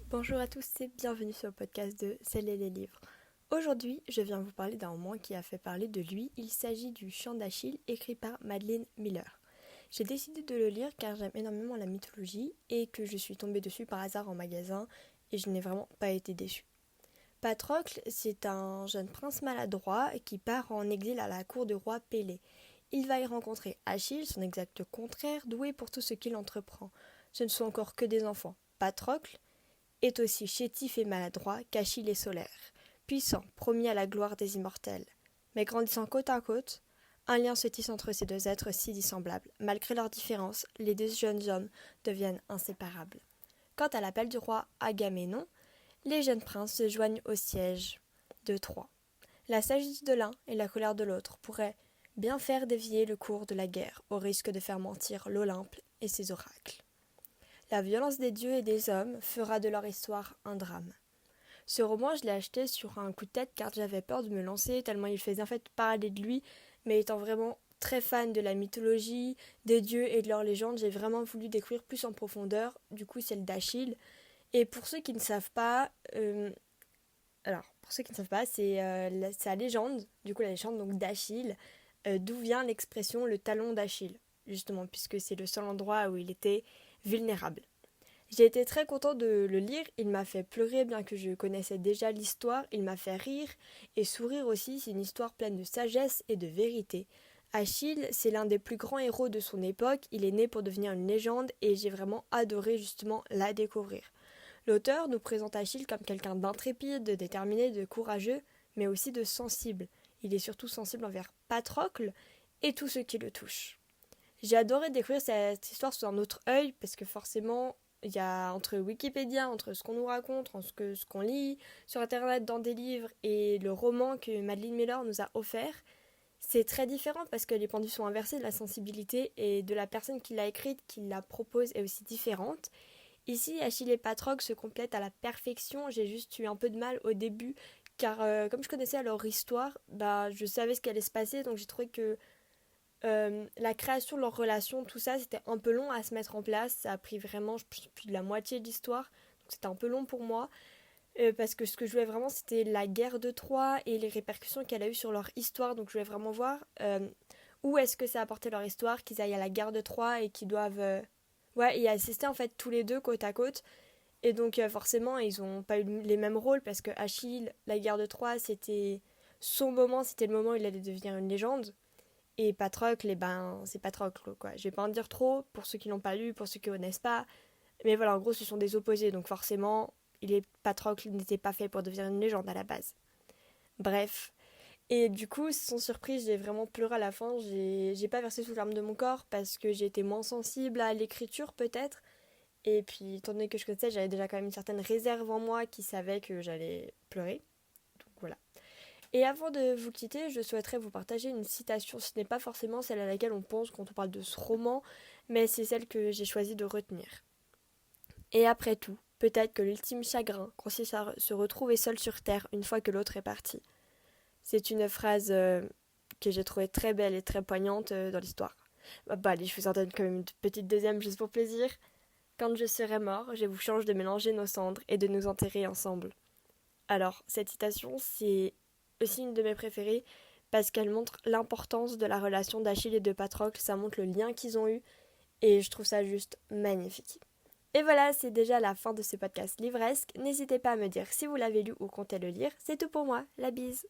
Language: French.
Bonjour à tous et bienvenue sur le podcast de Celles et les livres. Aujourd'hui, je viens vous parler d'un roman qui a fait parler de lui. Il s'agit du Chant d'Achille, écrit par Madeline Miller. J'ai décidé de le lire car j'aime énormément la mythologie et que je suis tombée dessus par hasard en magasin et je n'ai vraiment pas été déçue. Patrocle, c'est un jeune prince maladroit qui part en exil à la cour du roi Pélée. Il va y rencontrer Achille, son exact contraire, doué pour tout ce qu'il entreprend. Ce ne sont encore que des enfants. Patrocle est aussi chétif et maladroit qu'Achille est solaire, puissant, promis à la gloire des immortels. Mais grandissant côte à côte, un lien se tisse entre ces deux êtres si dissemblables. Malgré leurs différences, les deux jeunes hommes deviennent inséparables. Quant à l'appel du roi Agamemnon, les jeunes princes se joignent au siège de Troie. La sagesse de l'un et la colère de l'autre pourraient bien faire dévier le cours de la guerre, au risque de faire mentir l'Olympe et ses oracles. La violence des dieux et des hommes fera de leur histoire un drame. Ce roman, je l'ai acheté sur un coup de tête car j'avais peur de me lancer tellement il faisait en fait parler de lui, mais étant vraiment très fan de la mythologie, des dieux et de leurs légendes, j'ai vraiment voulu découvrir plus en profondeur, du coup celle d'Achille. Et pour ceux qui ne savent pas, c'est sa légende, du coup la légende donc d'Achille, d'où vient l'expression le talon d'Achille, justement, puisque c'est le seul endroit où il était vulnérable. J'ai été très content de le lire, il m'a fait pleurer bien que je connaissais déjà l'histoire, il m'a fait rire et sourire aussi, c'est une histoire pleine de sagesse et de vérité. Achille, c'est l'un des plus grands héros de son époque, il est né pour devenir une légende et j'ai vraiment adoré justement la découvrir. L'auteur nous présente Achille comme quelqu'un d'intrépide, de déterminé, de courageux, mais aussi de sensible. Il est surtout sensible envers Patrocle et tous ceux qui le touchent. J'ai adoré découvrir cette histoire sous un autre œil parce que forcément, il y a entre Wikipédia, entre ce qu'on nous raconte, entre ce qu'on lit sur internet dans des livres et le roman que Madeline Miller nous a offert, c'est très différent parce que les pendules sont inversées, de la sensibilité et de la personne qui l'a écrite, qui la propose est aussi différente. Ici, Achille et Patrocle se complètent à la perfection. J'ai juste eu un peu de mal au début car comme je connaissais leur histoire, je savais ce qui allait se passer, donc j'ai trouvé que la création de leur relation, tout ça, c'était un peu long à se mettre en place. Ça a pris vraiment plus de la moitié de l'histoire. Donc c'était un peu long pour moi. Parce que ce que je voulais vraiment, c'était la guerre de Troie et les répercussions qu'elle a eues sur leur histoire. Donc je voulais vraiment voir où est-ce que ça a apporté leur histoire, qu'ils aillent à la guerre de Troie et qu'ils doivent y assister en fait tous les deux côte à côte. Et donc forcément, ils n'ont pas eu les mêmes rôles parce que Achille, la guerre de Troie, c'était son moment, c'était le moment où il allait devenir une légende. Et Patrocle, c'est Patrocle, quoi. Je vais pas en dire trop, pour ceux qui l'ont pas lu, pour ceux qui connaissent pas. Mais voilà, en gros, ce sont des opposés, donc forcément, Patrocle n'était pas fait pour devenir une légende à la base. Bref. Et du coup, sans surprise, j'ai vraiment pleuré à la fin. J'ai pas versé sous larmes de mon corps parce que j'ai été moins sensible à l'écriture, peut-être. Et puis, étant donné que je connaissais, j'avais déjà quand même une certaine réserve en moi qui savait que j'allais pleurer. Donc voilà. Et avant de vous quitter, je souhaiterais vous partager une citation. Ce n'est pas forcément celle à laquelle on pense quand on parle de ce roman, mais c'est celle que j'ai choisi de retenir. Et après tout, peut-être que l'ultime chagrin consiste à se retrouver seul sur terre une fois que l'autre est parti. C'est une phrase que j'ai trouvée très belle et très poignante dans l'histoire. Allez, je vous en donne quand même une petite deuxième juste pour plaisir. Quand je serai mort, je vous change de mélanger nos cendres et de nous enterrer ensemble. Alors, cette citation, c'est aussi une de mes préférées parce qu'elle montre l'importance de la relation d'Achille et de Patrocle, ça montre le lien qu'ils ont eu et je trouve ça juste magnifique. Et voilà, c'est déjà la fin de ce podcast livresque. N'hésitez pas à me dire si vous l'avez lu ou comptez le lire. C'est tout pour moi, la bise.